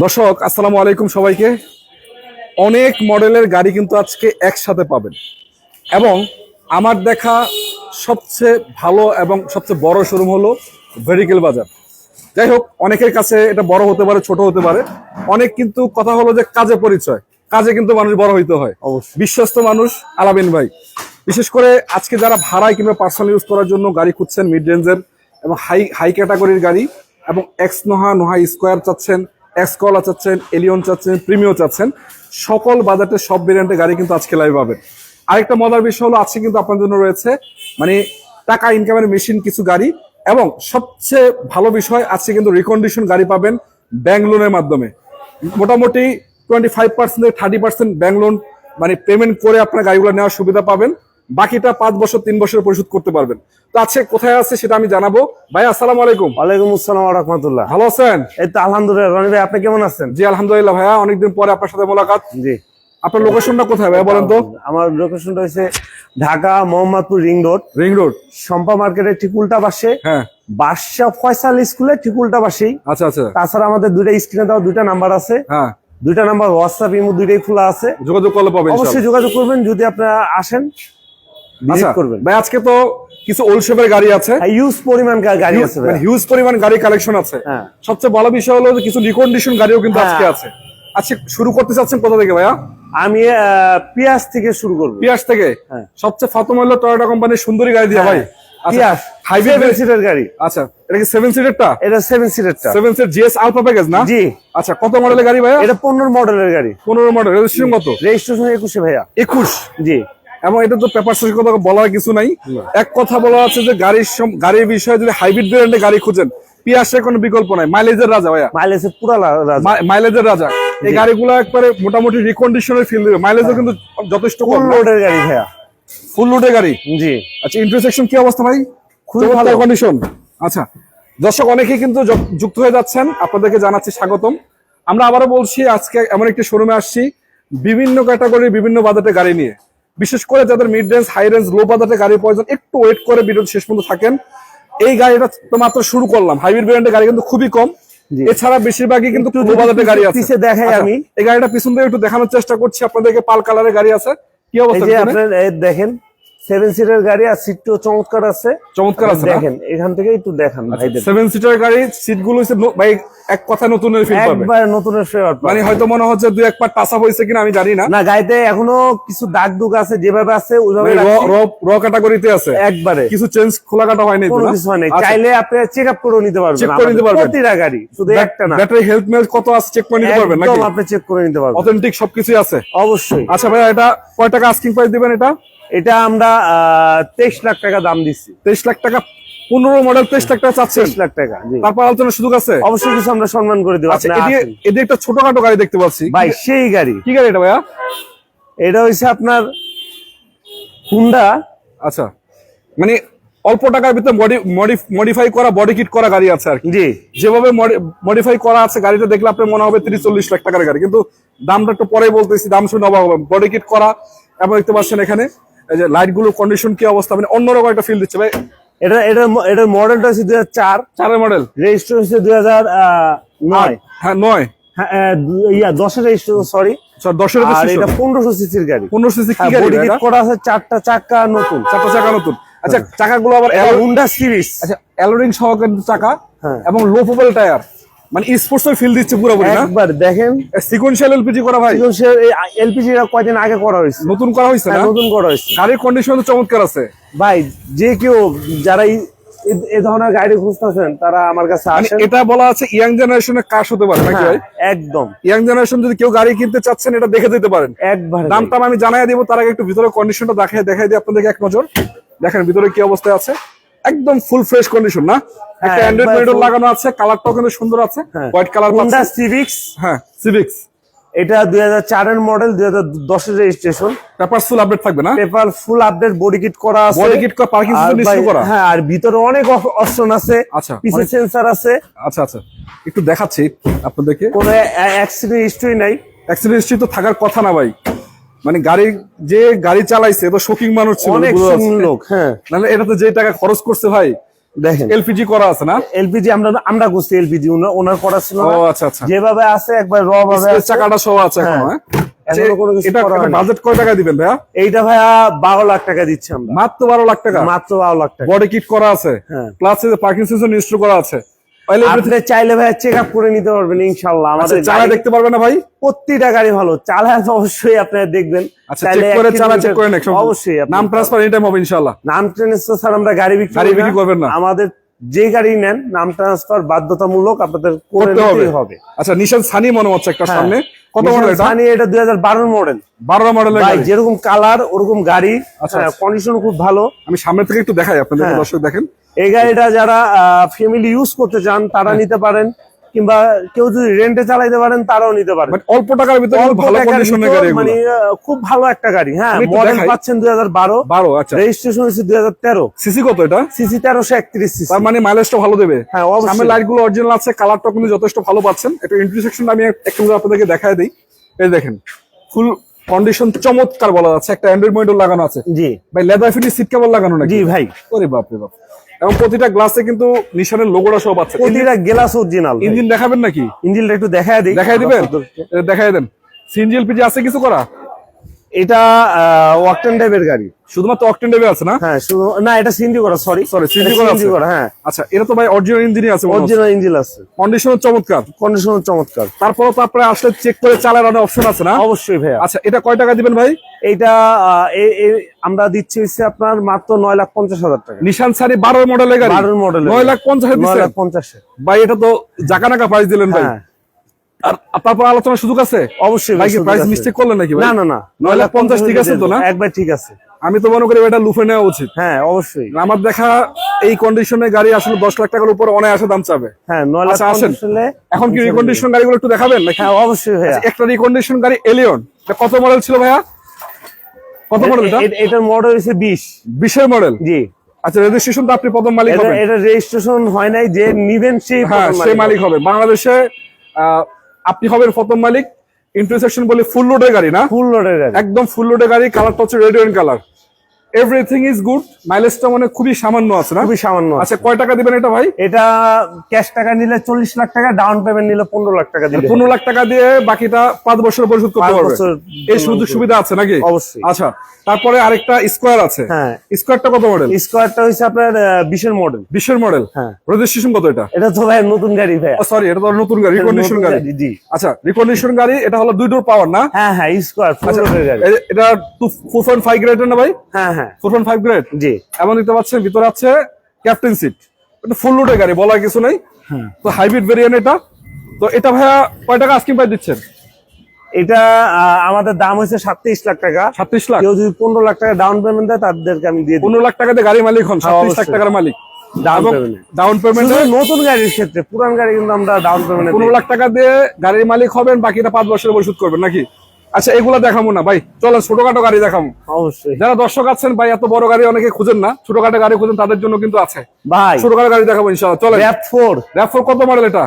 দর্শক আসসালামু আলাইকুম সবাইকে। অনেক মডেলের গাড়ি কিন্তু আজকে একসাথে পাবেন এবং আমার দেখা সবচেয়ে ভালো এবং সবচেয়ে বড় শোরুম হলো ভেহিকেল বাজার। যাই হোক, অনেকের কাছে এটা বড় হতে পারে, ছোট হতে পারে। অনেক কিন্তু কথা হলো যে কাজে পরিচয়, কাজে কিন্তু মানুষ বড় হইতে হয়। অবশ্যই বিশ্বস্ত মানুষ আলামিন ভাই। বিশেষ করে আজকে যারা ভাড়ায় কিংবা পার্সোনাল ইউজ করার জন্য গাড়ি খুঁজছেন, মিড রেঞ্জের এবং হাই ক্যাটাগরির গাড়ি, এবং এক্স নোহা, নোহা স্কোয়ার চাচ্ছেন, এক্সকলা চাচ্ছেন, এলিয়ন চাচ্ছেন, প্রিমিও চাচ্ছেন, সকল বাজেটের সব ভেরিয়েন্টের গাড়ি কিন্তু আজকে লাইভ পাবেন। আরেকটা মজার বিষয় হলো আজকে কিন্তু আপনার জন্য রয়েছে মানে টাকা ইনকামের মেশিন কিছু গাড়ি, এবং সবচেয়ে ভালো বিষয় আজকে কিন্তু রিকন্ডিশন গাড়ি পাবেন ব্যাংক লোনের মাধ্যমে। মোটামুটি 25% থেকে 30% ব্যাংক লোন মানে পেমেন্ট করে আপনার গাড়িগুলো নেওয়ার সুবিধা পাবেন। বাকিটা 5 বছর 3 বছর পরিশোধ করতে পারবেন। তো আজকে কোথায় আছে সেটা আমি জানাবো। ভাই আসসালামু আলাইকুম। ওয়ালাইকুম আসসালাম ওয়া রাহমাতুল্লাহ। ভালো আছেন? এই তো আলহামদুলিল্লাহ। রনি ভাই আপনি কেমন আছেন? জি আলহামদুলিল্লাহ ভাইয়া, অনেকদিন পরে আপনার সাথে মোলাকাত। জি। আপনার লোকেশনটা কোথায় ভাইয়া বলেন তো? আমার লোকেশনটা হচ্ছে Dhaka Mohammadpur ring road. Ring road, Shampa মার্কেটের ঠিক উল্টা পাশে। হ্যাঁ, বাদশা ফয়সাল স্কুলের ঠিক উল্টা পাশেই। আচ্ছা আচ্ছা। তাছাড়া আমাদের দুইটা স্ক্রিনে দেওয়া দুইটা নাম্বার আছে। হ্যাঁ, দুইটা নাম্বার হোয়াটসঅ্যাপ ইমো দুইটাই খোলা আছে, যোগাযোগ করলে পাবেন। অবশ্যই যোগাযোগ করবেন যদি আপনারা আসেন, ভিজিট করবেন। ভাই আজকে তো কিছু ওল্ড শেপের গাড়ি আছে, হিউজ পরিমাণ গাড়ি আছে, মানে হিউজ পরিমাণ গাড়ি কালেকশন আছে। হ্যাঁ। সবচেয়ে ভালো বিষয় হলো যে কিছু রিকন্ডিশন গাড়িও কিন্তু আজকে আছে। আচ্ছা, শুরু করতে চাচ্ছেন কোথা থেকে ভাইয়া? আমি পিয়াস থেকে শুরু করব। পিয়াস থেকে? হ্যাঁ। সবচেয়ে ফাতম হলো টয়োটা কোম্পানির সুন্দরী গাড়ি দিয়া ভাই। পিয়াস হাইভে 7 সিটার গাড়ি। আচ্ছা, এটা কি 7 সিটারটা? এটা 7 সিটারটা। 7 সিটার জিএস আলফা প্যাকেজ না? জি। আচ্ছা, কত মডেলের গাড়ি ভাইয়া? এটা 15 মডেলের গাড়ি। 15 মডেল। রেজিস্ট্রেশন কত? রেজিস্ট্রেশন 21 ভাইয়া। 21? জি। এবং এটা তো পেপার শেষ কথা বলার কিছু নাই। এক কথা বলা আছে যে গাড়ির বিষয়ে যদি হাইব্রিড ভেরিয়েন্টে গাড়ি খুঁজেন, পিয়াসের কোনো বিকল্প নাই। মাইলেজের রাজা ভাইয়া, মাইলেজের পুরা রাজা, মাইলেজের রাজা। এই গাড়িগুলো একবারে মোটামুটি রিকন্ডিশনের ফিল দিবে, মাইলেজও কিন্তু যথেষ্ট কম। ফুল লোডের গাড়ি ভাইয়া। ফুল লোডের গাড়ি? জি। আচ্ছা, ইন্টারসেকশন কি অবস্থা ভাই? খুবই ভালো কন্ডিশন। আচ্ছা দর্শক, অনেকেই কিন্তু যুক্ত হয়ে যাচ্ছেন, আপনাদেরকে জানাচ্ছি স্বাগতম। আমরা আবারও বলছি, আজকে এমন একটি শোরুমে আসছি বিভিন্ন ক্যাটাগরির বিভিন্ন বাজেটের গাড়ি নিয়ে। বিশেষ করে যাদের মিড রেঞ্জ, হাই রেঞ্জ, লো বাজেটের গাড়ির প্রয়োজন, একটু ওয়েট করে ভিডিও শেষ পর্যন্ত থাকেন। এই গাড়িটা তো মাত্র শুরু করলাম, হাইব্রিড ভেরিয়েন্টের গাড়ি কিন্তু খুবই কম। এছাড়া বেশিরভাগই কিন্তু লো বাজেটের গাড়ি আছে। পিছে দেখাই আমি এই গাড়িটা পিছন থেকে একটু দেখানোর চেষ্টা করছি আপনাদেরকে। পাল কালারের গাড়ি আছে। কি অবস্থা? এই যে আপনারা দেখেন 7 সিটার গাড়ি, আর সিটও চমৎকার আছে। চমৎকার আছে, দেখেন এখান থেকে একটু দেখান ভাইদের। 7 সিটার গাড়ি, সিটগুলো হচ্ছে ভাই এক কথা নতুনের ফিল পাবে, একবার নতুনের ফ্লেভার পাবে। মানে হয়তো মনে হচ্ছে দুই এক পার্ট টাচ আপ হয়েছে কিনা আমি জানি না। না, গাড়িতে এখনো কিছু দাগ দুগ আছে, যেভাবে আছে ওইভাবে র ক্যাটাগরিতে আছে, একবারে কিছু চেঞ্জ খোলা কাটা হয়নি, কোনো কিছু হয়নি। চাইলে আপনি চেক আপ করে নিতে পারবেন, চেক করে নিতে পারবেন প্রতিটা গাড়ি, শুধু একটা না। ব্যাটারি হেলথ মেল কত আছে চেক করে নিতে পারবেন নাকি? একদম আপনি চেক করে নিতে পারবেন, অথেন্টিক সবকিছুই আছে অবশ্যই। আচ্ছা ভাই, এটা কয় টাকা আস্কিং প্রাইস দিবেন? এটা আমরা 23 লাখ টাকা দাম দিচ্ছি। 23 লাখ টাকা? 15 মডেল 23 লাখ টাকা চাচ্ছেন? 23 লাখ টাকা। তারপর আলোচনার সুযোগ আছে? অবশ্যই কিছু আমরা সম্মান করে দেব। আচ্ছা, এদিকে একটা ছোটখাটো গাড়ি দেখতে পাচ্ছি ভাই, সেই গাড়ি। কি গাড়ি এটা ভাইয়া? এটা হইছে আপনার হুন্ডা। আচ্ছা, মানে অল্প টাকার ভিতরে মডিফাই করা, বডি কিট করা গাড়ি আছে আর কি। জি। যেভাবে মডিফাই করা আছে গাড়িটা দেখলে আপনার মনে হবে 30-40 লাখ টাকার গাড়ি, কিন্তু দামটা একটু পরে বলতেছি, দাম শুনে অবাক হবেন। বডি কিট করা, এবং দেখতে পাচ্ছেন এখানে এই যে লাইট গুলো কন্ডিশন কি অবস্থা, মানে অন্যরকম একটা ফিল দিচ্ছে ভাই। এটার মডেলটা হচ্ছে 2004 এর মডেল। রেজিস্ট্রেশন হচ্ছে 2009। হ্যাঁ 9। হ্যাঁ 10 এর রেজিস্ট্রেশন, সরি 10 এর আর এটা 1500 সিসির গাড়ি। 1500 সিসি কি গাড়ি? বডি কিট করা আছে, 4টা চাকা নতুন। 4টা চাকা নতুন। আচ্ছা, চাকাগুলো আবার হুন্ডা সিরিজ। আচ্ছা, অ্যালোরিং সহকারে চাকা, হ্যাঁ, এবং লো প্রোফাইল টায়ার, মানে স্পোর্টস এর ফিল দিচ্ছে পুরোপুরি না? একবার দেখেন সিকোয়েন্সিয়াল এলপিজি করা ভাই। এলপিজি কয়দিন আগে করা হয়েছে, নতুন করা হয়েছে না? নতুন করা হয়েছে। গাড়ির কন্ডিশন তো চমৎকার আছে ভাই। যে কেউ যারা এই ধরনের গাড়ি খুঁজতেছেন তারা আমার কাছে আসেন। এটা বলা আছে ইয়াং জেনারেশনের কাজ হতে পারে নাকি ভাই? একদম ইয়াং জেনারেশন যদি কেউ গাড়ি কিনতে চাচ্ছেন, এটা দেখে দিতে পারেন। একবার দামটা আমি জানাই দিব, তার আগে একটু ভিতরে কন্ডিশনটা দেখাই দিই আপনাদেরকে এক নজর। দেখেন ভিতরে কি অবস্থায় আছে, একদম ফুল ফ্রেশ কন্ডিশন না? একটা অ্যান্ড্রয়েড মনিটর লাগানো আছে, কালারটাও কিন্তু সুন্দর আছে, হোয়াইট কালার। Honda civics. হ্যাঁ সিভিক্স। এটা 2004 এর মডেল, 2010 এর রেজিস্ট্রেশন। পেপার ফুল আপডেট থাকবে না? Paper full update, body kit করা আছে, বডি কিট করা, পার্কিং সিস্টেম নিশ্চয় করা। হ্যাঁ, আর ভিতরে অনেক অপশন আছে। আচ্ছা, পিছে সেন্সর আছে। আচ্ছা আচ্ছা, একটু দেখাচ্ছি আপনাদেরকে। কোনো অ্যাক্সিডেন্ট হিস্টরি নাই। অ্যাক্সিডেন্ট হিস্টরি তো থাকার কথা না ভাই, মানে গাড়ি চালাইছে তো শোকিং মানুষ ছিল, অনেক লোক। হ্যাঁ, নাহলে এটা তো যে টাকা খরচ করছে ভাই, দেখেন এলপিজি করা আছে না? এলপিজি আমরা করছি এলপিজি, ওনার করা ছিল ও না। আচ্ছা আচ্ছা, যেভাবে আছে একবার র ভাবে স্পেস চাকাটা সহ আছে এখন। হ্যাঁ। হ্যাঁ, এখনো কোনো কিছু এটা করা হয়নি। বাজেট কয় টাকা দিবেন ভাইয়া? এইটা ভাইয়া 12 লাখ টাকা দিচ্ছি আমরা, মাত্র 12 লাখ টাকা। মাত্র 12 লাখ টাকা। বডি কিট করা আছে, হ্যাঁ। প্লাস পার্কিং সেন্সর ইনস্টল করা আছে। তাহলে আপনি চাইলে ভাইয়া চেক আপ করে নিতে পারবেন ইনশাআল্লাহ। আমাদের চালা দেখতে পারবে না ভাই? প্রতিটা গাড়ি ভালো, চালায় তো অবশ্যই আপনারা দেখবেন। আচ্ছা, চেক করে চালা চেক করে নেন। অবশ্যই নাম ট্রান্সফার এনি টাইম হবে ইনশাআল্লাহ। নাম ট্রান্সফার স্যার আমরা গাড়ি বিক্রি করবেন না। আমাদের যে গাড়ি নেন নাম ট্রান্সফার বাধ্যতামূলক আপনাদের করে নিতেই হবে। আচ্ছা, নিশান সানি মনে হচ্ছে একটা হ্যাঁ। সামনে। কত মডেল এটা? সানি এটা 2012 মডেল। 12 মডেলের ভাই গাড়ি। যেরকম কালার ওরকম গাড়ি, আচ্ছা, কন্ডিশন খুব ভালো। আমি সামনে থেকে একটু দেখাই আপনাদের, হ্যাঁ। দর্শক দেখেন। এই গাড়িটা যারা ফ্যামিলি ইউজ করতে চান তারা নিতে পারেন, কিংবা কেউ যদি রেন্টে চালাইতে পারেন তারাও নিতে পারেন। বাট অল্প টাকার ভিতরে অল্প ভালো টাকার কন্ডিশনের ভিতর গাড়ি এগুলো। মানে খুব ভালো একটা গাড়ি। হ্যাঁ, আমি একটু মডেল দেখাই। পাচ্ছেন 2012, 12। আচ্ছা, রেজিস্ট্রেশন হয়েছে 2013, সিসি কত এটা? CC 1331 CC. তার মানে মাইলেজটা ভালো দেবে। হ্যাঁ, অবশ্যই। সামনে লাইট গুলো অরিজিনাল আছে, কালারটা কিন্তু যথেষ্ট ভালো পাচ্ছেন। একটু ইন্টারসেকশনটা আমি একটু আপনাদেরকে দেখায় দিই। এই দেখেন, ফুল কন্ডিশন চমৎকার বলা যাচ্ছে। একটা অ্যান্ড্রয়েড মনিটর লাগানো আছে। জি ভাই, লেদার ফিনিশ সিট কভার লাগানো নাকি? জি ভাই, ওরে বাপ রে বাপ। এবং প্রতিটা গ্লাসে কিন্তু নিশানের লোগোটা সব আছে। প্রতিটা গ্লাস অরিজিনাল। ইঞ্জিন দেখাবেন নাকি? ইঞ্জিনটা একটু দেখায় দিই। দেখাই দিবেন? দেখাই দেন। সিএনজি এলপিজি আছে কিছু করা? এটা ওয়াকটেন টাইপের গাড়ি। শুধুমাত্র অকটেন ডেবে আছে না? হ্যাঁ, শুধু না, এটা সিএনজি করা, সরি সিএনজি করা আছে। হ্যাঁ। আচ্ছা, এটা তো ভাই অরিজিনাল ইঞ্জিনই আছে। অরিজিনাল ইঞ্জিন আছে, কন্ডিশন চমৎকার। কন্ডিশন চমৎকার। তারপরে তো আপনারা আসলে চেক করে চালার অনেক অপশন আছে না? অবশ্যই ভাইয়া। আচ্ছা, এটা কয় টাকা দিবেন ভাই? এইটা আমরা দিচ্ছি হচ্ছে আপনার মাত্র 9,50,000 টাকা। নিশান সারি 12 মডেলের গাড়ি। 12 মডেলের 9,50,000 দিচ্ছেন? 9,50,000। ভাই, এটা তো জাকানাকা প্রাইস দিলেন ভাই। হ্যাঁ, আর তারপর আলোচনার সুযোগ আছে? অবশ্যই ভাই, ভাই, কি প্রাইস মিস্টেক করলেন নাকি ভাই? না না না, 9,50,000 ঠিক আছে তো না? একবার ঠিক আছে। আমি তো মনে করি এটা লুফে নেওয়া উচিত। হ্যাঁ, অবশ্যই। আমার দেখা এই কন্ডিশনের গাড়ি আসলে 10 লাখ টাকার উপরে অনায়াসে দাম চাবে। হ্যাঁ, আচ্ছা, আসেন। 9,50,000 এখন কি রিকন্ডিশন গাড়িগুলো একটু দেখাবেন নাকি? হ্যাঁ, অবশ্যই ভাইয়া। একটা রিকন্ডিশন গাড়ি এলিয়ন, এটা কত মডেল ছিল ভাইয়া? কত মডেল এটা? এটার মডেল হচ্ছে 20। 20 মডেল। জি। আচ্ছা, রেজিস্ট্রেশন তো আপনি প্রথম মালিক হবেন। এটা রেজিস্ট্রেশন হয় নাই, যে নিবেন সেই হ্যাঁ, প্রথম সে মালিক হবে বাংলাদেশে। আপনি হবেন প্রথম মালিক। ইন্টারসেকশন বলে ফুল লোডের গাড়ি না? ফুল লোডের গাড়ি। একদম ফুল লোডের গাড়ি। কালারটা হচ্ছে radiant colour. Everything is good. মাইলেজটা মানে খুবই সামান্য আছে না? খুবই সামান্য। আচ্ছা, কয় টাকা দিবেন এটা ভাই? এটা ক্যাশ টাকা নিলে 40 লাখ টাকা, ডাউন পেমেন্ট নিলে 15 লাখ টাকা দিলে 15 লাখ টাকা দিয়ে বাকিটা 5 বছর পরিশোধ করতে 5 পারবে। বছর এই সুযোগ সুবিধা আছে নাকি? অবশ্যই। আচ্ছা, তারপরে আরেকটা স্কোয়ার আছে। হ্যাঁ। স্কোয়ারটা কত মডেল? স্কোয়ারটা হচ্ছে আপনার 20 মডেল। 20 মডেল। হ্যাঁ। রেজিস্ট্রেশন কত এটা? এটা তো ভাই নতুন গাড়ি ভাই। সরি, এটা তো নতুন গাড়ি, রিকন্ডিশন গাড়ি। জি। আচ্ছা, রিকন্ডিশন গাড়ি। এটা হলো 2 ডোর পাওয়ার না? হ্যাঁ হ্যাঁ, স্কোয়ার ফুল আচ্ছা, লোডের গাড়ি। এটা 4.5 গ্রেডের না ভাই? হ্যাঁ হ্যাঁ 4.5 গ্রেড। জি। এবং দেখতে পাচ্ছেন ভিতরে আছে ক্যাপ্টেন সিট। এটা ফুল লোডের গাড়ি, বলার কিছু নেই। তো হাইব্রিড ভেরিয়েন্ট এটা। তো এটা ভাইয়া কয় টাকা আস্কিং প্রাইস দিচ্ছেন? এটা আমাদের দাম হচ্ছে 37 লাখ টাকা। 37 লাখ। কেউ যদি 15 লাখ টাকা ডাউন পেমেন্ট দেয় তাদেরকে আমি দিয়ে দিই। 15 লাখ টাকাতে গাড়ি মালিক হন, 37 লাখ অবশ্যই। টাকার মালিক। Down payment. ডাউন পেমেন্টে নতুন গাড়ির ক্ষেত্রে, পুরান গাড়ি কিন্তু আমরা ডাউন পেমেন্ট 15 লাখ টাকা দিয়ে গাড়ির মালিক হবেন, বাকিটা 5 বছরে পরিশোধ করবেন নাকি? আচ্ছা, এগুলা দেখাবো না ভাই, চলো ছোটখাটো গাড়ি দেখাবো। অবশ্যই। যারা দর্শক আছেন ভাই, এত বড় গাড়ি অনেকে খুঁজেন না, ছোটখাটো গাড়ি খুঁজেন, তাদের জন্য কিন্তু আছে ভাই ছোটখাটো গাড়ি দেখাবো ইনশাআল্লাহ। চলেন। RAV4 RAV4 কত মডেল এটা?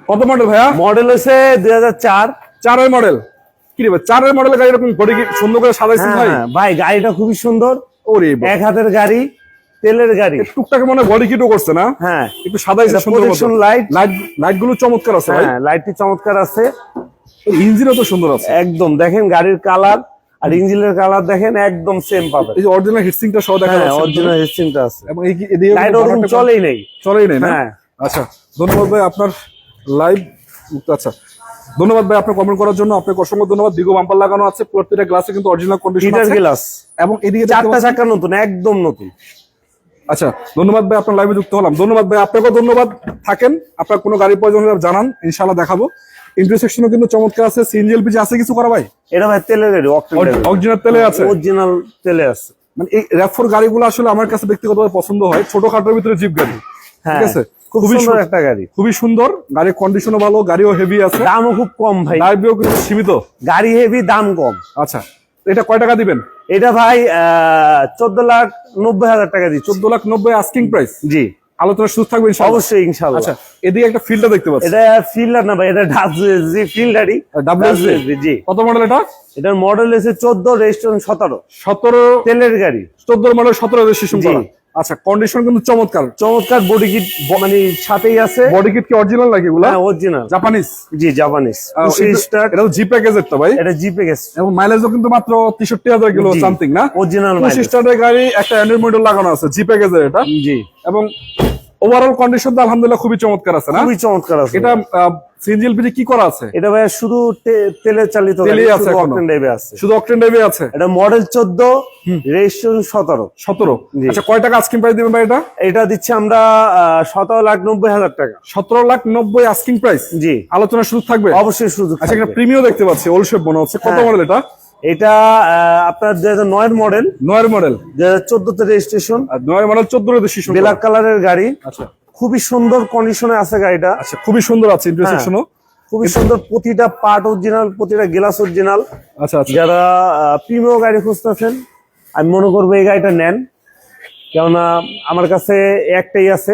কত মডেল ভাইয়া? মডেল হচ্ছে 2004। 4 এর মডেল। কি রে ভাই, 4 এর মডেলের গাড়ি এরকম বডি কি সুন্দর করে সাজাইছেন ভাই? হ্যাঁ ভাই, গাড়িটা খুবই সুন্দর। ওরে বাবা, এক হাতের গাড়ি, তেলের গাড়ি। টুকটাকে মনে বডি কিটও করছে না? হ্যাঁ, একটু সাদাইছে এটা সুন্দর মতো। projection light। লাইট গুলো চমৎকার আছে ভাই। হ্যাঁ, লাইটটি চমৎকার আছে। ইঞ্জিনও তো সুন্দর আছে। একদম দেখেন গাড়ির কালার আর ইঞ্জিনের কালার দেখেন, একদম সেম পাবেন। এই যে অরিজিনাল হিটসিংটা সহ দেখা হ্যাঁ, যাচ্ছে। অরিজিনাল হেডসিনটা আছে। এবং এই এদিকে লাইট ওরকম চলেই নেই। চলেই নেই না? হ্যাঁ। আচ্ছা, ধন্যবাদ ভাই আপনার লাইভ। আচ্ছা, ধন্যবাদ ভাই আপনার কমেন্ট করার জন্য। আপনাকে অসংখ্য ধন্যবাদ। দিগো বাম্পার লাগানো আছে, প্রত্যেকটা গ্লাসে কিন্তু অরিজিনাল কন্ডিশন হিটার আছে। গ্লাস এবং এদিকে দেখতে 4টা পাচ্ছেন- চাকা নতুন, একদম নতুন। আচ্ছা, ধন্যবাদ ভাই আপনার লাইভে যুক্ত হলাম। ধন্যবাদ ভাই, আপনাকেও ধন্যবাদ। থাকেন, আপনার কোনো গাড়ির প্রয়োজন হলে জানান, ইনশাআল্লাহ দেখাবো। ইন্টারসেকশনও কিন্তু চমৎকার আছে। সিএনজি এলপিজি আছে কিছু করা ভাই? এটা ভাই তেলের গাড়ি, অরিজিনাল তেলে আছে। অরিজিনাল তেলে আছে। মানে এই RAV4 গাড়িগুলো আসলে আমার কাছে ব্যক্তিগতভাবে পছন্দ হয়। ছোটখাটোর ভিতরে জিপ গাড়ি, হ্যাঁ, ঠিক আছে? খুব সুন্দর একটা গাড়ি, খুবই সুন্দর। গাড়ির কন্ডিশনও ভালো, গাড়িও হেভি আছে, দামও খুব কম ভাই। লাইভেও কিন্তু সীমিত। গাড়ি হেভি, দাম কম। আচ্ছা, এটা কয় টাকা দিবেন? এটা ভাই 14,90,000 টাকা দিচ্ছি। 14,90,000 আস্কিং প্রাইস। জি, আলোচনার সুযোগ থাকবে ইনশাআল্লাহ। অবশ্যই ইনশাআল্লাহ। আচ্ছা, এদিকে একটা ফিল্ডটা দেখতে পাচ্ছি। এটা ফিল্ডার না ভাই, এটা WSG ফিল্ডারই। WSG জি। কত মডেল এটা? এটার মডেল এসে 14, রেজিস্ট্রেশন 17। 17 তেলের গাড়ি। 14 মডেল 17 রেজিস্ট্রেশন জি। করা। আচ্ছা, কন্ডিশন কিন্তু চমৎকার। চমৎকার বডি কিট মানে সাথেই আছে। বডি কিট কি অরিজিনাল নাকি এগুলা? হ্যাঁ অরিজিনাল জাপানিজ। জি জাপানিজ। এটা জি প্যাকেজের তো ভাই? এটা জি প্যাকেজ এবং মাইলেজও কিন্তু মাত্র 63,000 কিলো সামথিং না? অরিজিনাল 25 স্টারের গাড়ি, একটা অ্যান্ড্রয়েড মডেল লাগানো আছে জি প্যাকেজের এটা। জি। এবং ওভারঅল কন্ডিশন তো আলহামদুলিল্লাহ খুবই চমৎকার আছে না? খুবই চমৎকার আছে। এটা সিএনজি এলপিজি কি করা আছে? এটা ভাই শুধু তেলে চালিত গাড়ি, তেলেই আছে শুধু এখনো? অকটেন ড্রাইভে আছে। শুধু অকটেন ড্রাইভে আছে? এটা মডেল 14, রেজিস্ট্রেশন 17। 17। জি। আচ্ছা, কয় টাকা আস্কিং প্রাইস দিবেন ভাই এটা? এটা দিচ্ছি আমরা 17,90,000 টাকা। 17,90,000 আস্কিং প্রাইস। জি। আলোচনার সুযোগ থাকবে? অবশ্যই সুযোগ আচ্ছা, একটা থাকবে। প্রিমিয়াম দেখতে পাচ্ছি, ওল্ড শেপ মনে হচ্ছে। কত হ্যাঁ। মডেল এটা? এটা আপনার 2009 মডেল, 9 মডেল। 2014 তে রেজিস্ট্রেশন, আর 9 মডেল 14 এর শিশু। ব্ল্যাক কালারের গাড়ি। আচ্ছা খুবই সুন্দর কন্ডিশনে আছে গাড়িটা। আচ্ছা, খুবই সুন্দর আছে ইন্টারসেকশনও। খুবই সুন্দর, প্রতিটা পার্ট অরিজিনাল, প্রতিটা গ্লাস অরিজিনাল। আচ্ছা আচ্ছা। যারা প্রিমিয়াম গাড়ি খুঁজতেছেন আমি মনে করবো এই গাড়িটা নেন, কেননা আমার কাছে একটাই আছে।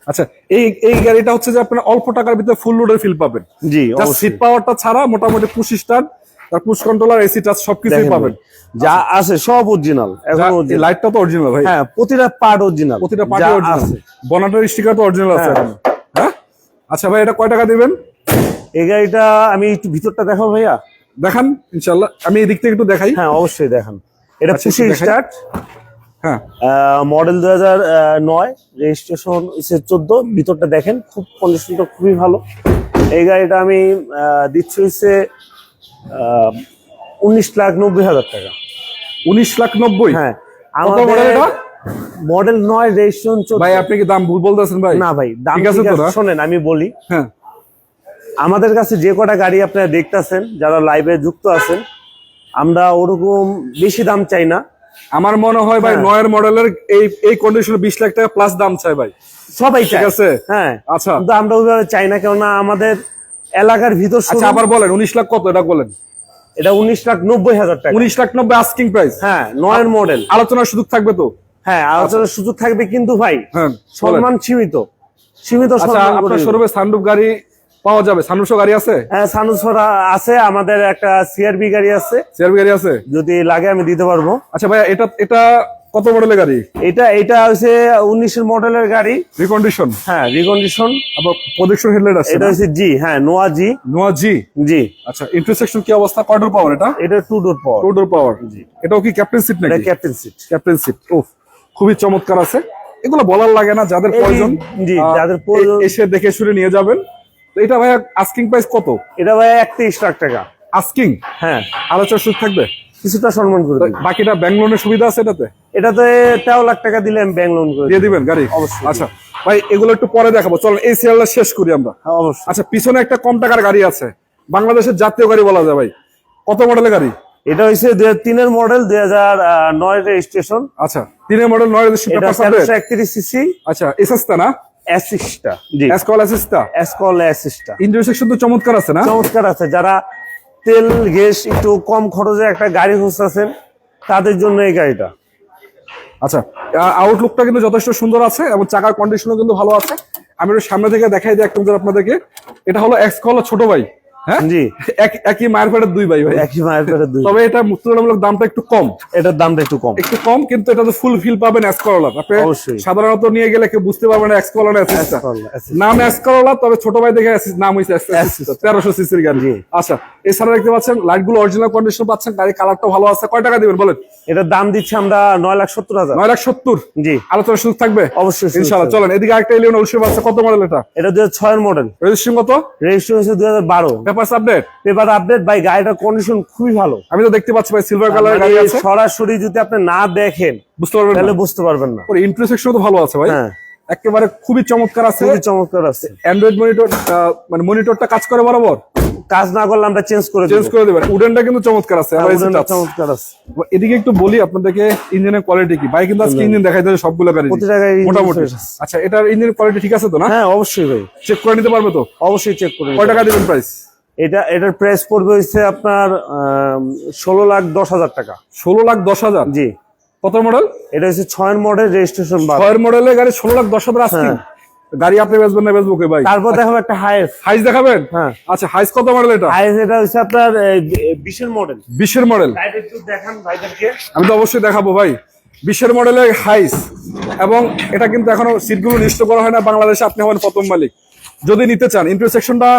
আচ্ছা, এই গাড়িটা হচ্ছে যে আপনারা অল্প টাকার ভিতরে ফুল লোডের ফিল পাবেন। জি সিট পাওয়ারটা ছাড়া মোটামুটি পুশ স্টার্ট, তার পুশ কন্ট্রোলার, এসি টাচ সবকিছুই পাবেন। যা আছে সব অরিজিনাল। এখন লাইটটা তো অরিজিনাল ভাই? হ্যাঁ প্রতিটা পার্ট অরিজিনাল, প্রতিটা পার্টি অরিজিনাল আছে। বনাটের স্টিকার তো অরিজিনাল আছে এখন। হ্যাঁ। আচ্ছা ভাই, এটা কয় টাকা দিবেন? এই গাড়িটা আমি একটু ভিতরটা দেখাবো ভাইয়া। দেখান ইনশাআল্লাহ, আমি এই দিক থেকে একটু দেখাই। হ্যাঁ অবশ্যই দেখান। এটা আচ্ছা, পুশি একটু দেখাই। স্টার্ট, হ্যাঁ। Model 2009, registration 14। ভিতরটা দেখেন, খুব কন্ডিশনটা খুবই ভালো। এই গাড়িটা আমি দিচ্ছি হচ্ছে 19,90,000 টাকা। 19,90,000? হ্যাঁ। কত মডেল এটা? Model 9, registration 14। ভাই আপনি কি দাম ভুল বলতেছেন ভাই? না ভাই, দাম ঠিক আছে ঠিক তো আছে, না? শোনেন আমি বলি। হ্যাঁ। আমাদের কাছে যে কটা গাড়ি আপনারা দেখতেছেন, যারা লাইভে যুক্ত আছেন, আমরা ওরকম বেশি দাম চাই না। আমার মনে হয় ভাই হ্যাঁ। 9 মডেলের এই কন্ডিশনে 20 লাখ টাকা প্লাস দাম চাই ভাই। সবাই ঠিক চায়। আছে। হ্যাঁ আচ্ছা। কিন্তু আমরা ওইভাবে চাই না, কেননা আমাদের এলাকার ভিতর আচ্ছা, showroom। আবার বলেন 19 লাখ কত এটা বলেন? এটা 19,90,000 টাকা। 19,90,000 আস্কিং প্রাইস। হ্যাঁ 9 মডেল। আলোচনার সুযোগ থাকবে তো? হ্যাঁ আলোচনার সুযোগ থাকবে, কিন্তু ভাই হ্যাঁ, সম্মান সীমিত। আচ্ছা, সম্মান আপনার করে শোরুমে সানরুফ গাড়ি পাওয়া যাবে? সানরুফ গাড়ি আছে? হ্যাঁ সানুসরা আছে, আমাদের একটা সিআরবি গাড়ি আছে, সিআরবি গাড়ি আছে? যদি লাগে আমি দিতে পারবো। আচ্ছা ভাই, এটা কত মডেলের গাড়ি? এটা হচ্ছে 19 মডেলের গাড়ি, রিকন্ডিশন। হ্যাঁ রিকন্ডিশন। আবার প্রজেকশন হেডলাইট আছে? এটা হচ্ছে জি, হ্যাঁ নোয়া জি। নোয়া জি। জি। আচ্ছা, ইন্টারসেকশন কি অবস্থা? কয় ডোর পাওয়ার এটা? এটা 2 ডোর পাওয়ার। 2 ডোর পাওয়ার। এটাও কি ক্যাপ্টেন সিট এটা নাকি? Captain seat. Captain seat. ওহ, খুবই চমৎকার আছে। এগুলো বলার লাগে না, যাদের প্রয়োজন জি, যাদের প্রয়োজন এসে দেখে শুনে নিয়ে যাবেন। তো এটা ভাই আস্কিং প্রাইস কত? এটা ভাই 31 লাখ টাকা আস্কিং। হ্যাঁ। আলোচনার সুযোগ থাকবে? কিছুটা সম্মান করে দিন। বাকিটা ব্যাংক লোনের সুবিধা আছে এটাতে? এটাতে 13 লাখ টাকা দিলে আমি ব্যাংক লোন করে দিয়ে দিবেন গাড়ি? অবশ্যই। আচ্ছা ভাই, এগুলো একটু পরে দেখাবো, চল এই সিরিয়ালটা শেষ করি আমরা। হ্যাঁ অবশ্যই। আচ্ছা, পিছনে একটা কম টাকার গাড়ি আছে, বাংলাদেশের জাতীয় গাড়ি বলা যায় ভাই। কত মডেলের গাড়ি? এটা হচ্ছে 2003 মডেল, 2009 রেজিস্ট্রেশন। আচ্ছা, 3 মডেল 9 রেজিস্ট্রেশন এটা পেপারস আপডেট। 731 সিসি। আচ্ছা, এসএসটা না? অ্যাসিস্টটা। জি, এসকল অ্যাসিস্টটা। এসকল অ্যাসিস্টটা। ইন্টারসেকশন তো চমৎকার আছে না? চমৎকার আছে। যারা তেল গ্যাস একটু কম খরচে একটা গাড়ি খুঁজতেছেন, তাদের জন্য এই গাড়িটা। আচ্ছা, আউটলুকটা কিন্তু যথেষ্ট সুন্দর আছে এবং চাকার কন্ডিশনও কিন্তু ভালো আছে। আমি একটু সামনে থেকে দেখাই দিই একদম আপনাদেরকে। এটা হলো এক্সকল ছোট ভাই। হ্যাঁ জি, একই মায়ের পেটের দুই ভাই ভাই। একই মায়ের পেটে দুই। তবে এটা তুলনামূলক দামটা একটু কম। এটার দামটা একটু কম। একটু কম, কিন্তু এটা তো ফুল ফিল পাবেন এসকরলা। আপনি অবশ্যই। সাধারণত নিয়ে গেলে কেউ বুঝতে পারবে না এসকরলা না অ্যাসিস্টটা। Escalade, Assist। নাম এসকরলা, তবে ছোট ভাই দেখে নাম হইছে 1300 সিসির গাড়ি। জি। আচ্ছা, এছাড়া দেখতে পাচ্ছেন লাইট গুলো অরিজিনাল কন্ডিশন পাচ্ছেন, গাড়ি কালারটা ভালো আছে। কয় টাকা দিবেন বলেন? এটার দাম দিচ্ছি আমরা 9,70,000। 9,70,000। জি, আলোচনার সুযোগ থাকবে অবশ্যই সুযোগ ইনশাআল্লাহ। থাকবে। চলেন এদিকে আরেকটা এলিয়ন উলশে আছে। কত মডেল এটা? এটা 2006 মডেল, রেজিস্ট্রেশন কত? রেজিস্ট্রেশন হচ্ছে 2012। Papers update? পেপার আপডেট ভাই, গাড়িটার কন্ডিশন খুবই ভালো। আমি তো দেখতে পাচ্ছি ভাই সিলভার কালার গাড়ি আছে। সরাসরি যদি আপনি না দেখেন বুঝতে পারবেন তাহলে বুঝতে পারবেন না। না। ইন্টারসেকশন তো ভালো আছে ভাই। হ্যাঁ, একেবারে খুবই চমৎকার আছে। খুবই চমৎকার আছে। অ্যান্ড্রয়েড মনিটর, মানে মনিটরটা কাজ করে বরাবর? কাজ না করলে আমরা চেঞ্জ করে চেঞ্জ করে দেবেন। উডেনটা কিন্তু চমৎকার আছে। আবার দেব। এটা চমৎকার আছে। এদিকে একটু বলি আপনাদেরকে ইঞ্জিনের কোয়ালিটি কি। ভাই কিন্তু আজকে ইঞ্জিন দেখাইতে হবে সবগুলো গাড়ি প্রতিটা গাড়ি মোটামুটি। fresh আছে। আচ্ছা, এটার ইঞ্জিন কোয়ালিটি ঠিক আছে তো না? হ্যাঁ অবশ্যই ভাই, চেক করে নিতে পারবে তো? অবশ্যই চেক করে কয় টাকা দিবেন প্রাইস? এটার প্রাইস পড়বে হচ্ছে আপনার 16,10,000 টাকা। 16,10,000? জি। কত মডেল? এটা হচ্ছে 6 মডেল, রেজিস্ট্রেশন 12। 6 মডেলের গাড়ি 16,10,000 আসছে। হ্যাঁ। গাড়ি আপনি বেচবেন না বেচবো কে ভাই? তারপর দেখাবো একটা হাইস। হাইস দেখাবেন? হ্যাঁ। আচ্ছা, হাইস কত মডেল এটা? হাইস এটা হচ্ছে আপনার 20 মডেল। 20 মডেল। একটু দেখান ভাইদেরকে। আমি তো অবশ্যই দেখাবো ভাই। 20-এর মডেলের হাইস, এবং এটা কিন্তু এখনো সিটগুলো লিস্ট করা হয় না বাংলাদেশে, আপনি হবেন প্রথম মালিক। যদি নিতে চান, ইন্টারসেকশনটা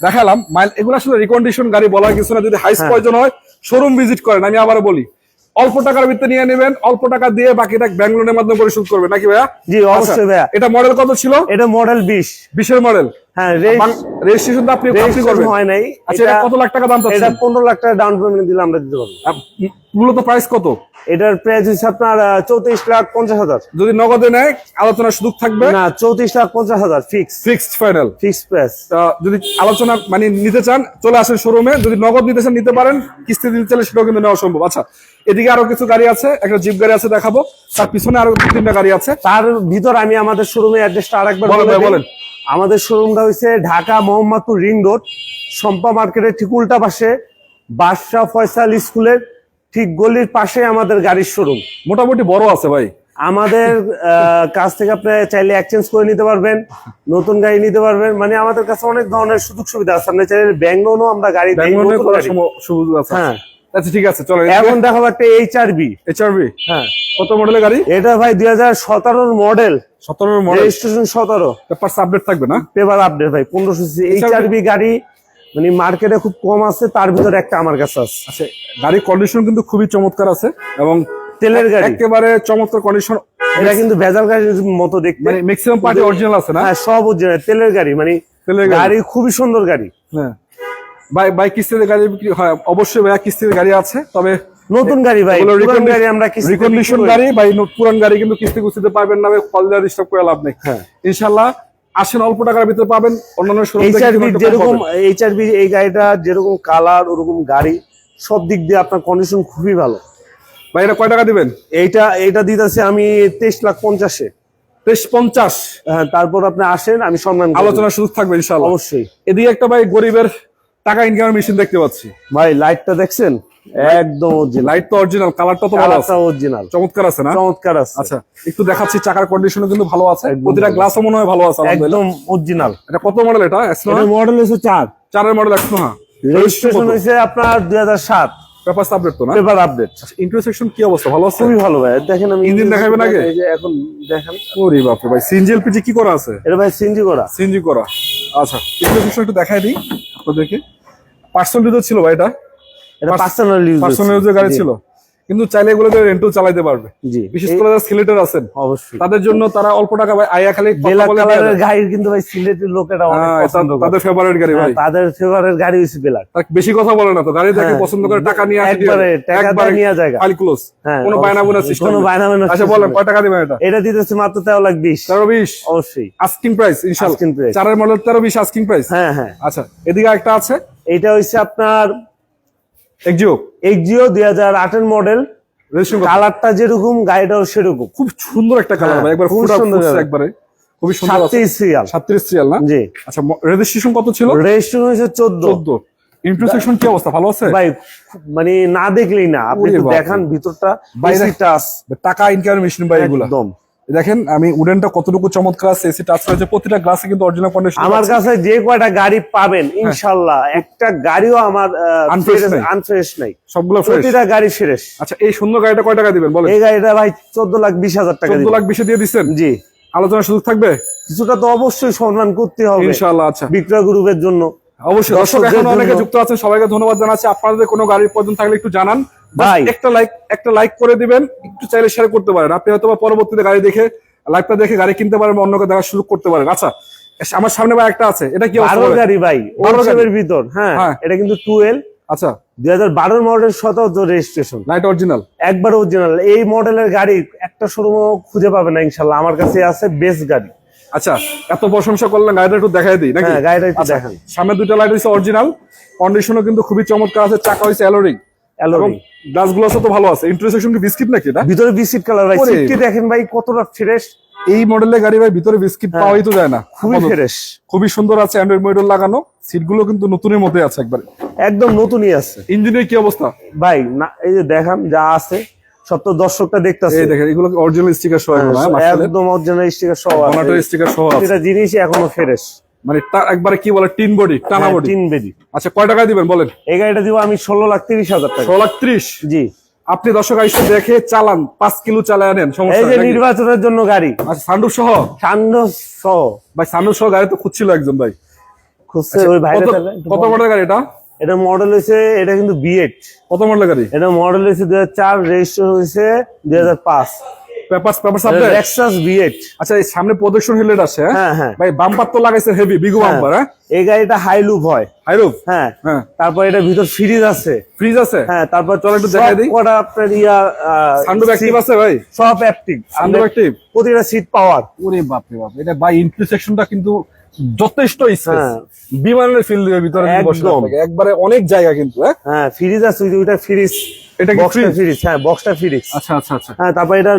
দেখালাম, মাইল এগুলো আসলে রিকন্ডিশন গাড়ি বলার কিছু না। যদি হাইস প্রয়োজন হয় শোরুম ভিজিট করেন, আমি আবারও বলি অল্প টাকার ভিতরে নিয়ে নেবেন, অল্প টাকা দিয়ে বাকিটা ব্যাংক লোনের মাধ্যমে পরিশোধ করবেন, নাকি ভাইয়া? জি অবশ্যই ভাইয়া। এটা মডেল কত ছিল? এটা মডেল 20-এর মডেল। হ্যাঁ, রেজিস্ট্রেশন তো আপনি করবেন হয় নাই। আচ্ছা, এটা কত লাখ টাকা দাম চাচ্ছেন? এটা 15 লাখ টাকা ডাউন পেমেন্ট দিলে আমরা দিতে পারবো। মূলত প্রাইস কত? এটার প্রাইস হচ্ছে আপনার 34,50,000। যদি নগদে নেয় আলোচনার সুযোগ থাকবে না, 34,50,000 ফিক্সড ফাইনাল। Fixed price. যদি আলোচনা মানে নিতে চান চলে আসেন শোরুমে, যদি নগদ নিতে চান নিতে পারেন, কিস্তি দিতে চাইলে সেটাও কিন্তু নেওয়া সম্ভব। আচ্ছা, এদিকে আরো কিছু গাড়ি আছে, একটা জিপ গাড়ি আছে দেখাবো, তার পিছনে আরো 2-3টা গাড়ি আছে। তার ভিতর আমি আমাদের শোরুমের অ্যাড্রেসটা আরেকবার বলেন বলে ভাই, দিই। বলেন। আমাদের শোরুমটা হচ্ছে ঢাকা মোহাম্মদপুর রিং রোড, শম্পা মার্কেটের ঠিক উল্টা পাশে, বাদশা ফয়সাল স্কুলের ঠিক গলির পাশে আমাদের গাড়ির শোরুম। মোটামুটি বড় আছে ভাই। আমাদের কাছ থেকে আপনি চাইলে এক্সচেঞ্জ করে নিতে পারবেন, নতুন গাড়ি নিতে পারবেন, মানে আমাদের কাছে অনেক ধরনের সুযোগ সুবিধা আছে। আপনি চাইলে ব্যাংক লোনও আমরা গাড়ি দিই, ব্যাংক লোনে নতুন করার গাড়ি। সুযোগ আছে। হ্যাঁ, আচ্ছা ঠিক আছে, চলো এখন দেখাবো একটা এইচআরবি। এইচআরভি হ্যাঁ, কত মডেলের গাড়ি? এটা ভাই 2017 model, 17 model, registration 17, papers update থাকবে না? পেপার আপডেট ভাই। 1500 সিসি এইচআরবি গাড়ি, মানে মার্কেটে খুব কম আছে, তার ভিতরে একটা আমার কাছে আছে। আচ্ছা, গাড়ির কন্ডিশন কিন্তু খুবই চমৎকার আছে এবং তেলের গাড়ি, একেবারে চমৎকার কন্ডিশন। এটা কিন্তু ভেজাল গাড়ির মতো দেখতে, মানে ম্যাক্সিমাম পার্টি অরিজিনাল আছে না? হ্যাঁ, সব অরিজিনাল তেলের গাড়ি, মানে তেলের গাড়ি। গাড়ি খুবই সুন্দর গাড়ি। হ্যাঁ ভাই, কিস্তিতে গাড়ি বিক্রি হয় অবশ্যই ভাইয়া, কিস্তিতে গাড়ি আছে, তবে নতুন গাড়ি ভাই, পুরান গাড়ি আমরা কিস্তিতে রিকন্ডিশন বিক্রি করি। গাড়ি ভাই, পুরান গাড়ি কিন্তু কিস্তি কুস্তিতে পাবেন না, কল দেওয়ার ডিস্টার্ব করে লাভ নেই। হ্যাঁ, ইনশাআল্লাহ আসেন, অল্প টাকার ভিতরে পাবেন। অন্যান্য শোরুম থেকে এইচআরবি কিন্তু যেরকম, কম পাবেন। এইচআরবি এই গাড়িটা যেরকম কালার ওরকম গাড়ি, সব দিক দিয়ে আপনার কন্ডিশন খুবই ভালো। ভাই এটা কয় টাকা দিবেন? এইটা দিতেছি আমি 23,50,000-এ। 23,50,000। হ্যাঁ, তারপর আপনি আসেন, আমি সম্মান করে দেব। আলোচনার সুযোগ থাকবে ইনশাআল্লাহ। অবশ্যই। এদিকে একটা ভাই গরিবের টাকা ইনকামের মেশিন দেখতে পাচ্ছি ভাই, লাইটটা দেখছেন? একদম অরিজিনাল। লাইট তো অরিজিনাল, কালারটা তো ভালো আছে, কালারটা অরিজিনাল, চমৎকার আছে না? চমৎকার আছে। আচ্ছা, একটু দেখাচ্ছি, চাকার কন্ডিশনও কিন্তু ভালো আছে, একদম প্রতিটা ভালো। গ্লাসও মনে হয় ভালো আছে আলহামদুলিল্লাহ। একদম অরিজিনাল। এটা কত মডেল? এটা এটা মডেল হচ্ছে 4, 4-এর মডেল এক্সনোহা। রেজিস্ট্রেশন হয়েছে আপনার 2007, পেপারস আপডেট তো না? Paper update. ইন্টারসেকশন কি অবস্থা, ভালো আছে? খুবই ভালো ভাই, দেখেন আমি ইঞ্জিন দেখাবেন আগে? এই যে এখন দেখেন। ওরে বাপ রে ভাই, সিএনজি এলপিজি কি করা আছে? এটা ভাই সিএনজি করা। সিএনজি করা। আচ্ছা, ইন্টারসেকশন একটু দেখাই দিই আপনাদেরকে। পার্সোনাল ইউজ ছিল ভাই, এটা এটা পার্সোনাল ইউজ, পার্সোনাল ইউজের গাড়ি ছিল, কিন্তু চাইলে এগুলোতে রেন্টও চালাতে পারবে। জি, বিশেষ করে যারা সিলেটের আছেন অবশ্যই। তাদের জন্য, তারা অল্প টাকা ভাই আয়া খালি কথা ব্ল্যাক বলে দেয়া কালারের যায়। গাড়ি কিন্তু ভাই সিলেটের লোকেরা অনেক হ্যাঁ, পছন্দ করে। তাদের ফেভারিট গাড়ি ভাই। তাদের ফেভারিট গাড়ি হচ্ছে ব্ল্যাক। তার বেশি কথা বলে না তো, গাড়ি দেখে হ্যাঁ, পছন্দ করে, টাকা নিয়ে আসে, একবারে টাকা দিয়ে নিয়ে যায়। ফাইল ক্লোজ, হ্যাঁ, কোনো বায়না বোনা সিস্টেম, কোনো বায়না বোনা আচ্ছা system বলেন নেই। কয় টাকা দিবেন এটা? এটা দিতেছে মাত্র 13,20,000। 13-20 অবশ্যই আস্কিং প্রাইস ইনশাআল্লাহ। Asking price। 4-এর মডেল 13-20 আস্কিং প্রাইস। হ্যাঁ হ্যাঁ। আচ্ছা, এদিকে একটা আছে এটা হচ্ছে আপনার এক্সিও, এক্সিও 2008 মডেল। রেজিস্ট্রেশন কালারটা যেরকম গাড়িটাও সেরকম, খুব সুন্দর একটা কালার হ্যাঁ, ভাই, একবার খুব ফুটা সুন্দর ফুটছে কালার। একবারে, খুবই সুন্দর আছে। 37 সিরিয়াল। 37 সিরিয়াল না? জি। আচ্ছা, রেজিস্ট্রেশন কত ছিল? রেজিস্ট্রেশন হয়েছে 14। 14। ইন্টারসেকশন কি অবস্থা, ভালো আছে? ভাই মানে না দেখলেই না, আপনি ওরে একটু বাপরে। দেখান ভিতরটা, বাইরে এসি টাচ টাকা ইনকামের মেশিন ভাই এগুলা। একদম। দেখেন আমি উডেনটা কতটুকু চমৎকার আছে, এসি টাচ রয়েছে, প্রতিটা গ্লাসে কিন্তু অরিজিনাল কন্ডিশন। আমার কাছে যে কয়টা গাড়ি পাবেন ইনশাআল্লাহ একটা গাড়িও আমার Unfresh নাই। আনফ্রেশ নাই, সবগুলো ফ্রেশ। প্রতিটা গাড়ি ফ্রেশ। আচ্ছা, এই সুন্দর গাড়িটা কয় টাকা দিবেন বলেন? এই গাড়িটা ভাই 14,20,000 টাকা 14 লাখ 20 দিয়ে দিচ্ছেন? জি। আলোচনার সুযোগ থাকবে কিছুটা তো অবশ্যই সম্মান করতে হবে ইনশাআল্লাহ। আচ্ছা, বিক্রয় গ্রুপের জন্য। অবশ্যই দর্শক দর্শকদের এখন অনেকে জন্য। যুক্ত আছেন, সবাইকে ধন্যবাদ জানাচ্ছি। আপনাদের কোনো গাড়ির প্রয়োজন থাকলে একটু জানান ভাই। একটা লাইক করে দিবেন, একটু চাইলে শেয়ার করতে পারেন। আপনি হয়তো বা পরবর্তীতে গাড়ি দেখে, লাইভটা দেখে গাড়ি কিনতে পারেন বা অন্যকে দেখার সুযোগ করতে পারেন। আচ্ছা, আমার সামনে ভাই একটা আছে, এটা কি অবস্থা 12 বলেন? গাড়ি ভাই, 12 গাড়ি। ওর ভিতর। হ্যাঁ, হ্যাঁ। এটা কিন্তু 12, আচ্ছা, 2012 মডেল 17 রেজিস্ট্রেশন, লাইট অরিজিনাল, একবার অরিজিনাল। এই মডেলের গাড়ি একটা শোরুমও খুঁজে পাবে না ইনশাআল্লাহ, আমার কাছে আছে বেস্ট গাড়ি। আচ্ছা, এত প্রশংসা করলেন, গাড়িটা একটু দেখাই দিই নাকি? হ্যাঁ, গাড়িটা একটু আচ্ছা, দেখান। সামনে দুটো লাইট হচ্ছে অরিজিনাল, কন্ডিশনও কিন্তু খুবই চমৎকার আছে, চাকা হচ্ছে অ্যালোরিং এবং গ্লাসগুলো তো ভালো আছে। ইন্টারসেকশন কি বিস্কিট নাকি এটা? ভিতরে বিস্কিট কালার ভাই, ওরে। সিটটি দেখেন ভাই কতটা ফ্রেশ, এই মডেলের গাড়ি ভাই ভিতরে বিস্কিট পাওয়াই তো যায় না, খুবই আপাতত। ফ্রেশ, খুবই সুন্দর আছে, অ্যান্ড্রয়েড মডেল লাগানো, সিটগুলো কিন্তু নতুনের মধ্যে আছে একবারে। একদম নতুনই আছে ইঞ্জিনের কি অবস্থা ভাই? না, এই যে দেখান যা আছে সব তো দর্শকটা দেখতেছে। এই দেখেন, এগুলো অরিজিনাল স্টিকার সহ এগুলো, হ্যাঁ, মার্শালের একদম অরিজিনাল স্টিকার সহ আছে, বনাটের স্টিকার সহ আছে। এটা জিনিস এখনো ফ্রেশ, মানে একবারে কি বলে, টিন বডি, টানা বডি। 3 বেডি। আচ্ছা, কয় টাকা দিবেন বলেন? এই গাড়িটা দিব আমি 16,30,000 টাকা। 16,30,000। জি। আপনি দর্শক আইসা দেখে চালান, 5 কিলো চালায় নেন, এই সমস্যা যে নেই নাকি? নির্বাচনের জন্য গাড়ি, আচ্ছা, সানরুফ সহ? সান্ডোস সহ ভাই সানরুফ সহ গাড়ি তো খুঁজছিল একজন ভাই। খুঁজছে ওই ভাইরা। কত মডেল গাড়ি এটা? এটা মডেল হয়েছে, এটা কিন্তু বিএড। কত মডেল গাড়ি? এটা মডেল হয়েছে 2004, রেজিস্ট্রেশন হয়েছে 2005। Papers update? লেক্সাস বিএড। আচ্ছা, এই সামনে প্রদর্শন হেডলাইট আছে, হ্যাঁ হ্যাঁ। ভাই বাম্পার তো লাগাইছে হেভি, বিগু বাম্পার। হ্যাঁ, এই গাড়িটা হাই লুপ হয়। হাইরুফ? হ্যাঁ হ্যাঁ। তারপর এটা ভিতর ফ্রিজ আছে। ফ্রিজ আছে? হ্যাঁ, তারপর চলো একটু দেখাই দিই। সবকটা আপনার সানরুফ অ্যাক্টিভ আছে ভাই? সব অ্যাক্টিভ। Sunroof active? প্রতিটা সিট পাওয়ার। ওরে বাপ রে বাপ, এটা ভাই ইন্টারসেকশনটা কিন্তু যথেষ্ট স্পেস, হ্যাঁ। বিমানের ফিল দিবে ভিতরে যদি বসে একদম। থাকে, একবারে অনেক জায়গা কিন্তু। হ্যাঁ, ফ্রিজ আছে, ওইটা ফ্রিজ। এটা কি বক্সটা ফ্রিজ? ফ্রিজ, হ্যাঁ বক্সটা ফ্রিজ। আচ্ছা আচ্ছা আচ্ছা। হ্যাঁ, তারপর এটা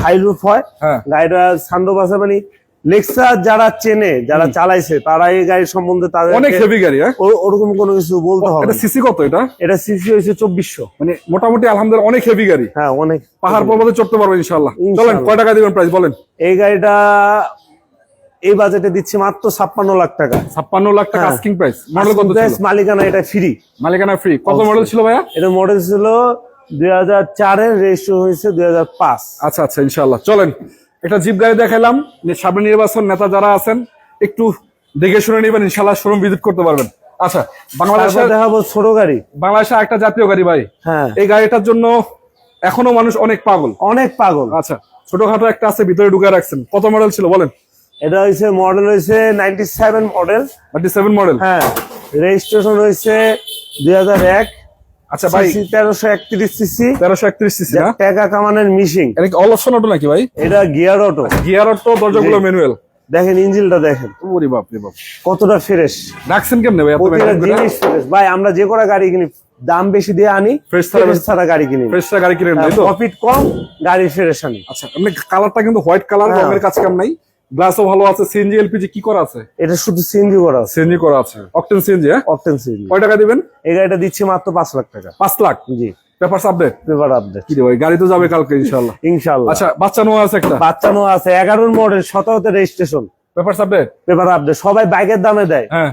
হাই রুফ হয়। হ্যাঁ। গাড়িটা সানরুফ আছে, মানে লেক্সাস যারা চেনে, যারা চালাইছে, তারা এই গাড়ির সম্বন্ধে তাদের অনেক হেভি গাড়ি। হ্যাঁ, ওরকম কোনো কিছু বলতে হবে এটা না। সিসি কত এটা? এটা সিসি হয়েছে 2400। মানে মোটামুটি আলহামদুলিল্লাহ অনেক হেভি গাড়ি, হ্যাঁ অনেক। পাহাড় পর্বতে চড়তে পারবে ইনশাআল্লাহ। ইনশাআল্লাহ। চলেন, কয় টাকা দিবেন প্রাইস বলেন? এই গাড়িটা এই বাজেটে দিচ্ছি মাত্র 56 লাখ টাকা। 56 লাখ টাকা হ্যাঁ। Asking price. মডেল কত ছিল? মালিকানা এটা ফ্রি। মালিকানা ফ্রি। কত অবশ্যই। মডেল ছিল ভাইয়া? এটা মডেল ছিল 2004 এর, রেজিস্ট্রেশন হয়েছে 2005। আচ্ছা আচ্ছা, ইনশাআল্লাহ। চলেন, একটা জিপ গাড়ি দেখাইলাম, সামনে নির্বাচন, নেতা যারা আছেন একটু দেখে শুনে নেবেন, ইনশাআল্লাহ শোরুম ভিজিট করতে পারবেন। আচ্ছা, তারপর বাংলাদেশের দেখাবো ছোট গাড়ি। বাংলাদেশের একটা জাতীয় গাড়ি ভাই, হ্যাঁ এই গাড়িটার জন্য এখনো মানুষ অনেক পাগল। অনেক পাগল। আচ্ছা, ছোটখাটো একটা আছে, ভিতরে ঢুকে রাখছেন। কত মডেল ছিল বলেন? এটা হয়েছে মডেল হয়েছে 97 মডেল। 37 মডেল? হ্যাঁ, রেজিস্ট্রেশন হয়েছে 2001। আচ্ছা ভাই, 1331 সিসি। 1331 সিসি না? টাকা কামানের মিশিং। এটা কি অল অপশন অটো নাকি ভাই? এটা গিয়ার অটো। গিয়ার অটো, দরজাগুলো জি। ম্যানুয়াল। দেখেন ইঞ্জিনটা দেখেন ওরে বাপ রে বাপ, কতটা ফ্রেশ। রাখছেন কেমনে ভাই এত প্রতিটা maintain করে? জিনিস ফ্রেশ। ভাই আমরা যে কটা গাড়ি কিনি দাম বেশি দিয়ে আনি, Fresh ছাড়া- ফ্রেশ ছাড়া গাড়ি কিনি। ফ্রেশ গাড়ি কিনেন তাই তো? প্রফিট কম, গাড়ি ফ্রেশ আনি। আচ্ছা, আপনি কালারটা কিন্তু হোয়াইট কালার, হ্যাঁ। রঙের কাজ কাম নাই, গ্লাসও ভালো আছে। সিএনজি এলপিজি কি করা আছে? এটা শুধু সিএনজি করা আছে, সিএনজি করা আছে, অকটেন সিএনজি। হ্যাঁ, অকটেন সিএনজি। কয় টাকা দিবেন? এই গাড়িটা দিচ্ছি মাত্র 5 লাখ টাকা। 5 লাখ? জি, পেপারস আপডেট? Paper update. কি রে ভাই, গাড়ি তো যাবে কালকে ইনশাআল্লাহ। ইনশাআল্লাহ। আচ্ছা, বাচ্চা নোয়া আছে একটা, বাচ্চা নো আছে, 11 মডেল, 17তে registration. Papers update? Paper update. সবাই বাইকের দামে দেয়, হ্যাঁ,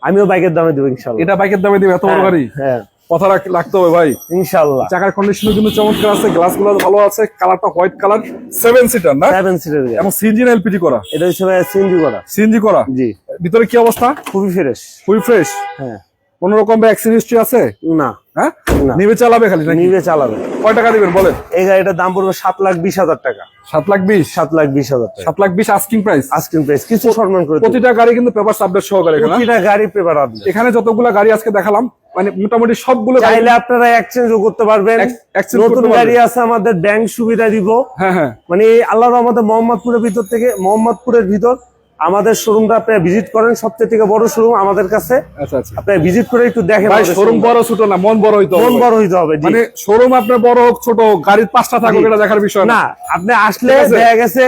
আমিও বাইকের দামে দেবো ইনশাআল্লাহ। এটা বাইকের দামে দিবে? এত বড় গাড়ি, হ্যাঁ কথা রাখতে হবে ভাই। ইনশাআল্লাহ। চাকার কন্ডিশনও কিন্তু চমৎকার আছে, গ্লাসগুলো ভালো আছে, কালারটা হোয়াইট কালার, 7 সিটার না? 7 সিটের গাড়ি। এবং সিএনজি না এলপিজি করা? এটা হচ্ছে ভাই সিএনজি করা। সিএনজি করা। জি, ভিতরে কি অবস্থা? খুবই ফ্রেশ। Full fresh? হ্যাঁ। কোন রকম অ্যাক্সিডেন্ট হিস্ট্রি আছে? না, হ্যাঁ, না। নিবে চালাবে খালি নাকি? নিবে চালাবে। কয় টাকা দিবেন বলেন? এই গাড়িটার দাম পড়বে 7,20,000 টাকা। 7,20,000? 7,20,000 টাকা 7,20,000 আস্কিং প্রাইস। আস্কিং প্রাইস, কিছু সম্মান করে দেব। প্রতিটা গাড়ি কিন্তু পেপার আপডেট সহকারে এখানে। প্রতিটা গাড়ি পেপার আপডেট। এখানে যতগুলা গাড়ি আজকে দেখালাম, মানে মোটামুটি সবগুলো গাড়ি- চাইলে আপনারা এক্সচেঞ্জও করতে পারবেন। exchange নতুন করতে গাড়ি পারবেন। আছে, আমাদের ব্যাংক সুবিধা দিব। হ্যাঁ হ্যাঁ, মানে আল্লাহর রহমতে মোহাম্মদপুরের ভিতর থেকে, মোহাম্মদপুরের ভিতর আমাদের শোরুমটা আপনারা ভিজিট করেন, সবচেয়ে থেকে বড় শোরুম আমাদের কাছে। আচ্ছা আচ্ছা আপনারা ভিজিট করে একটু দেখেন। ভাই, আমাদের শোরুম showroom-টা। বড় ছোট না, মন বড় হইতে মন হবে। বড় হইতে হবে। জি। মানে শোরুম আপনার বড় হোক ছোট হোক, গাড়ির 5টা থাকুক, জি। এটা দেখার বিষয় না। না, আপনি আসলে ঠিক আছে। দেখা গেছে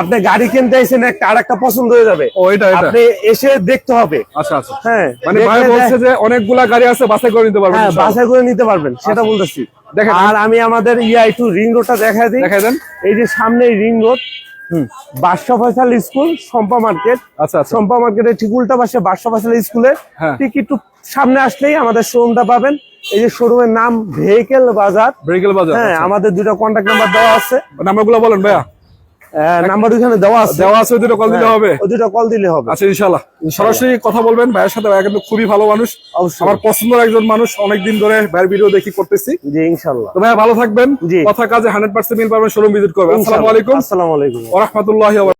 আপনি গাড়ি কিনতে আইছেন, একটা আরেকটা পছন্দ হয়ে যাবে। ও, এটা আপনি এসে দেখতে হবে। আচ্ছা আচ্ছা, হ্যাঁ, মানে ভাই দেখলে বলছে যে অনেকগুলা গাড়ি আছে, বাছাই করে নিতে পারবেন হ্যাঁ, ইনশাআল্লাহ। বাছাই করে নিতে পারবেন, সেটা বলতেছি। দেখেন। আর আমি আমাদের EI2 রিং রোডটা দেখাই দিই। দেখাই দেন। এই যে সামনে রিং রোড, বাদশা ফয়সাল স্কুল, শম্পা মার্কেট। আচ্ছা আচ্ছা, শম্পা মার্কেটের ঠিক উল্টা পাশে বাদশা ফয়সাল স্কুলের হ্যাঁ। ঠিক একটু সামনে আসলেই আমাদের শোরুমটা পাবেন। এই যে শোরুমের নাম ভেহিকেল বাজার। ব্রেকেল বাজার। হ্যাঁ, আমাদের দুটো কন্ট্যাক্ট নাম্বার দেওয়া আছে। নাম্বারগুলো বলেন ভাইয়া। নাম্বার ওইখানে দেওয়া আছে। দেওয়া আছে, ওই দুটো কল দিলে হবে? ওই দুটো কল দিলে হবে। আচ্ছা, ইনশাআল্লাহ সরাসরি কথা বলবেন ভাইয়ের সাথে। ভাইয়া কিন্তু খুবই ভালো মানুষ, অবশ্যই। আমার পছন্দের একজন মানুষ, অনেকদিন ধরে ভাইয়ের ভিডিও দেখি করতেছি। জি ইনশাআল্লাহ। তো ভাইয়া ভালো থাকবেন, জি। কথা কাজে 100% মিল পাবেন, শোরুম ভিজিট করবেন। আসসালামু আলাইকুম আসসালামু আলাইকুম। ওয়া রাহমাতুল্লাহি ওয়া